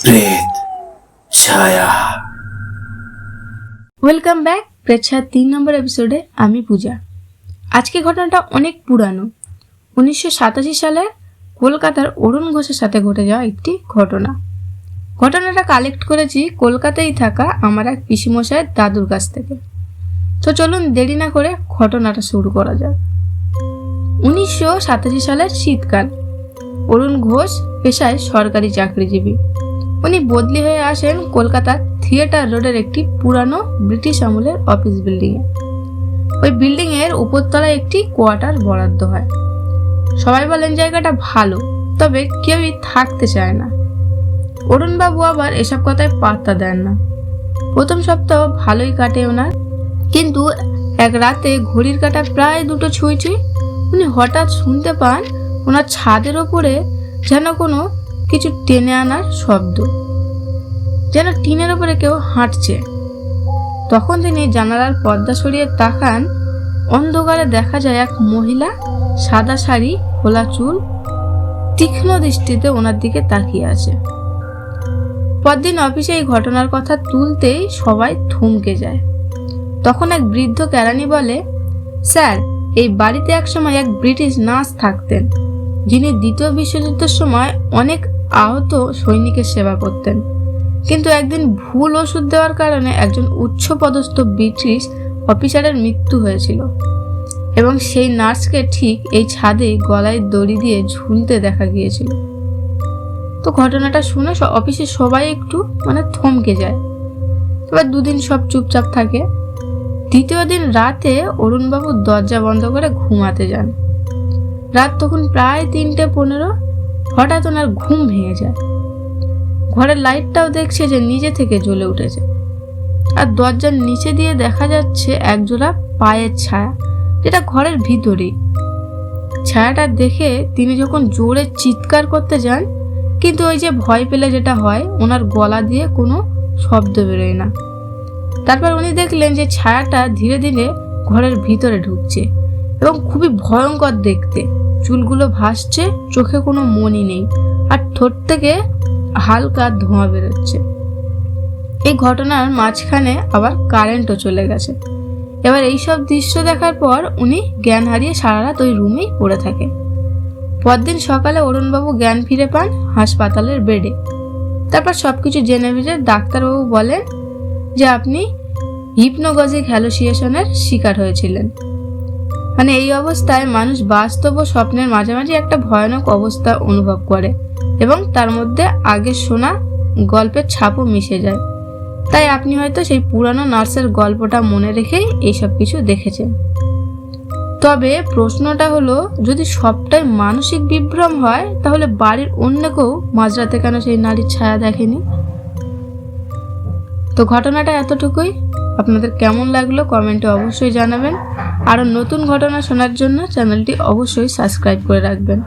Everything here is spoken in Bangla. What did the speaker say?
প্রেত ছায়া। ওয়েলকাম ব্যাক প্রেত ছায়া 3 নম্বর এপিসোডে। আমি পূজা। আজকে ঘটনাটা অনেক পুরানো। 1987 সালে কলকাতার অরুণ ঘোষের সাথে ঘটে যাওয়া একটি ঘটনাটা কালেক্ট করেছি কলকাতায় থাকা আমার এক পিসিমশাইয়ের দাদুর কাছ থেকে। তো চলুন দেরি না করে ঘটনাটা শুরু করা যাক। 1987 সালের শীতকাল। অরুণ ঘোষ পেশায় সরকারি চাকরিজীবী। উনি বদলি হয়ে আসেন কলকাতার থিয়েটার রোডের একটি পুরানো ব্রিটিশ আমলের অফিস বিল্ডিংয়ে। ওই বিল্ডিংয়ের উপরতলায় একটি কোয়ার্টার বরাদ্দ হয়। সবাই বলেন জায়গাটা ভালো, তবে কেউই থাকতে চায় না। অরুণবাবু আবার এসব কথায় পাত্তা দেন না। প্রথম সপ্তাহ ভালোই কাটে ওনার, কিন্তু এক রাতে ঘড়ির কাঁটা প্রায় 2টো ছুঁই উনি হঠাৎ শুনতে পান ওনার ছাদের ওপরে যেন কোনো কিছু টেনে আনার শব্দ, যেন টিনের ওপরে কেউ হাঁটছে। তখন তিনি জানালার পর্দা সরিয়ে তাকান। অন্ধকারে দেখা যায় এক মহিলা, সাদা শাড়ি, খোলা চুল, তীক্ষ্ণ দৃষ্টিতে ওনার দিকে তাকিয়ে আছে। পরদিন অফিসে এই ঘটনার কথা তুলতেই সবাই থমকে যায়। তখন এক বৃদ্ধ কেরানি বলে, স্যার, এই বাড়িতে একসময় এক ব্রিটিশ নার্স থাকতেন, যিনি দ্বিতীয় বিশ্বযুদ্ধের সময় অনেক আহত সৈনিকের সেবা করতেন। কিন্তু একদিন ভুল ওষুধ দেওয়ার কারণে একজন উচ্চপদস্থ ব্রিটিশ অফিসারের মৃত্যু হয়েছিল, এবং সেই নার্সকে ঠিক এই ছাদে গলায় দড়ি দিয়ে ঝুলতে দেখা গিয়েছিল। তো ঘটনাটা শুনে অফিসে সবাই একটু থমকে যায়। এবার 2 দিন সব চুপচাপ থাকে। দ্বিতীয় দিন রাতে অরুণবাবু দরজা বন্ধ করে ঘুমাতে যান। রাত তখন প্রায় 3:15। হঠাৎ ওনার ঘুম ভেঙে যায়। ঘরের লাইটটাও দেখছে যে নিজে থেকে জ্বলে উঠেছে, আর দরজার নিচে দিয়ে দেখা যাচ্ছে একজোড়া পায়ের ছায়া, যেটা ঘরের ভিতরেই। ছায়াটা দেখে তিনি যখন জোরে চিৎকার করতে যান, কিন্তু ওই যে ভয় পেলে যেটা হয়, ওনার গলা দিয়ে কোনো শব্দ বেরোয় না। তারপর উনি দেখলেন যে ছায়াটা ধীরে ধীরে ঘরের ভিতরে ঢুকছে, এবং খুবই ভয়ঙ্কর দেখতে। চুলগুলো ভাসছে, চোখে কোনো মনি নেই, আর ঠোঁট থেকে হালকা ধোঁয়া বেরোচ্ছে। এই ঘটনার মাঝখানে আবার কারেন্টও চলে গেছে। এবার এইসব দৃশ্য দেখার পর উনি জ্ঞান হারিয়ে সারা রাত ওই রুমেই পড়ে থাকে। পরদিন সকালে অরুণবাবু জ্ঞান ফিরে পান হাসপাতালের বেডে। তারপর সবকিছু জেনে বুঝে ডাক্তারবাবু বলেন যে আপনি হিপনোগজিক হ্যালুসিনেশনের শিকার হয়েছিলেন। এই অবস্থায় মানুষ বাস্তব ও স্বপ্নের মাঝামাঝি একটা ভয়ানক অবস্থা অনুভব করে, এবং তার মধ্যে আগের শোনা গল্পের ছাপও মিশে যায়। তাই আপনি হয়তো সেই পুরানো নার্সের গল্পটা মনে রেখেই এইসব কিছু দেখেছেন। তবে প্রশ্নটা হলো, যদি সবটাই মানসিক বিভ্রম হয়, তাহলে বাড়ির অন্য কেউ মাঝরাতে কেন সেই নারীর ছায়া দেখেনি? তো ঘটনাটা এতটুকুই। আপনাদের কেমন লাগলো কমেন্টে অবশ্যই জানাবেন। আরও নতুন ঘটনা শোনার জন্য চ্যানেলটি অবশ্যই সাবস্ক্রাইব করে রাখবেন।